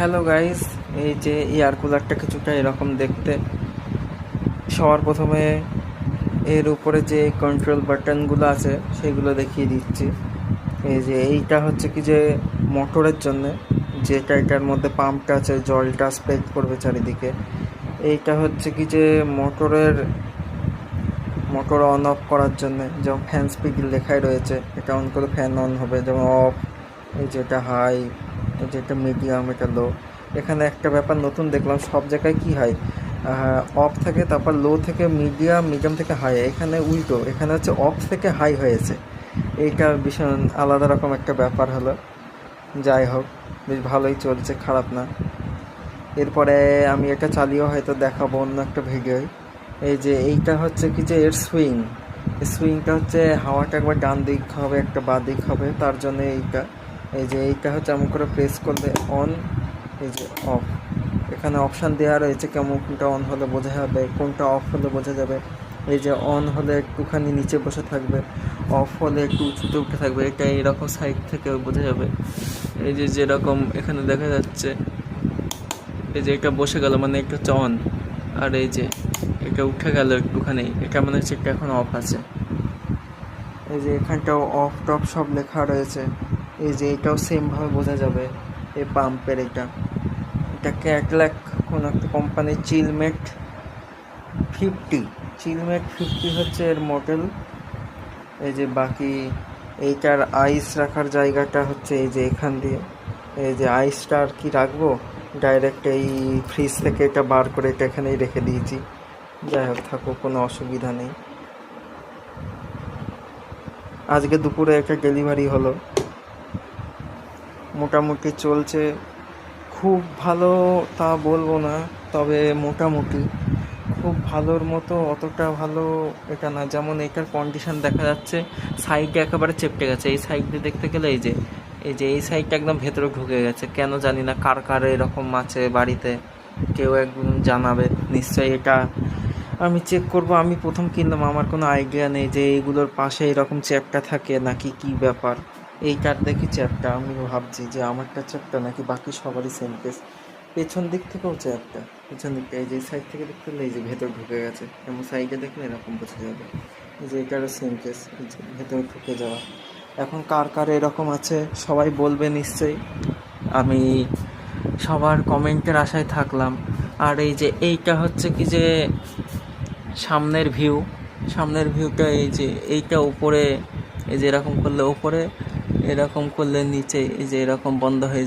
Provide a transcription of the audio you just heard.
Hello guys, এই যে air কুলারটা কিছুটা এরকম দেখতে। সবার প্রথমে এর উপরে যে কন্ট্রোল বাটনগুলো আছে সেগুলো দেখিয়ে দিচ্ছি। এই যে এইটা হচ্ছে কি যে মোটরের জন্য, যেটা এটার মধ্যে পাম্পটা আছে, জলটা স্প্রে করবে চারিদিকে। এইটা হচ্ছে কি যে মোটর অন অফ করার জন্য, যেমন ফ্যান স্পিড লেখাই রয়েছে, এটা অন করে ফ্যান অন হবে, যেমন অফ। এই যেটা হাই, এই যেটা মিডিয়াম, এটা লো। এখানে একটা ব্যাপার নতুন দেখলাম, সব জায়গায় কি হয়, অফ থাকে, তারপর লো থেকে মিডিয়াম, মিডিয়াম থেকে হাই। এখানে উল্টো, এখানে হচ্ছে অফ থেকে হাই হয়েছে। এইটা ভীষণ আলাদা রকম একটা ব্যাপার হলো। যাই হোক, বেশ ভালোই চলছে, খারাপ না। এরপরে আমি এটা চালিয়েও হয়তো দেখাবো অন্য একটা ভিডিওয়। এই যে এইটা হচ্ছে কি যে এর সুইংটা হচ্ছে হাওয়াটা একবার ডান দিক হবে, একটা বাঁ দিক হবে, তার জন্য এইটা। এই যে এইটা হচ্ছে এমন করে প্রেস করলে অন, এই যে অফ। এখানে অপশান দেওয়া রয়েছে কেমন, কোনটা অন হলে বোঝা যাবে, কোনটা অফ হলে বোঝা যাবে। এই যে অন হলে একটুখানি নিচে বসে থাকবে, অফ হলে একটু উঁচুতে উঠে থাকবে, এটা এইরকম সাইড থেকে বোঝা যাবে। এই যে যেরকম এখানে দেখা যাচ্ছে, এই যে এটা বসে গেল মানে এটা হচ্ছে অন, আর এই যে এটা উঠে গেল একটুখানি, এটা মানে হচ্ছে এটা এখন অফ আছে। এই যে এখানটাও অফ টপ সব লেখা রয়েছে। এই যে এটাও সেমভাবে বোঝা যাবে। এই পাম্পের এটা ক্যাটল্যাক কোন একটা কোম্পানির চিলমেট 50 হচ্ছে এর মডেল। এই যে বাকি এইটার আইস রাখার জায়গাটা হচ্ছে এই যে এখান দিয়ে। এই যে আইসটা আর কি রাখবো, ডাইরেক্ট এই ফ্রিজ থেকে এটা বার করে এটা এখানেই রেখে দিয়েছি। যাই হোক, থাকুক, কোনো অসুবিধা নেই। আজকে দুপুরে একটা ডেলিভারি হলো, মোটামুটি চলছে। খুব ভালো তা বলবো না, তবে মোটামুটি খুব ভালোর মতো অতটা ভালো এটা না। যেমন এটার কন্ডিশন দেখা যাচ্ছে, সাইডে একেবারে চেপটে গেছে। এই সাইড দিয়ে দেখতে গেলে এই সাইডটা একদম ভেতরে ঢুকে গেছে, কেন জানি না। কার কার এরকম আছে বাড়িতে, কেউ একদম জানাবে নিশ্চয়ই। এটা আমি চেক করব। আমি প্রথম কিনলাম, আমার কোনো আইডিয়া নেই যে এইগুলোর পাশে এরকম চ্যাপটা থাকে নাকি কি ব্যাপার। এইটার দেখি চ্যাপটা, আমি ভাবছি যে আমারটা চ্যাপটা নাকি বাকি সবারই সেম কেস। পেছন দিক থেকেও চ্যাপটা, পেছন দিকটা এই যে সাইড থেকে দেখতে গেলে এই যে ভেতর ঢুকে গেছে, এবং সাইডে দেখলে এরকম বোঝা যাবে। এই যে এটারও সেম কেস, এই যে ভেতরে ঢুকে যাওয়া। এখন কার কার এরকম আছে সবাই বলবে নিশ্চয়ই। আমি সবার কমেন্টের আশায় থাকলাম। আর এই যে এইটা হচ্ছে কি যে সামনের ভিউটা, এই যে এইটা উপরে, এই যে এরকম করলে উপরে, এরকম করলে নিচে, এই যে এরকম বন্ধ হয়ে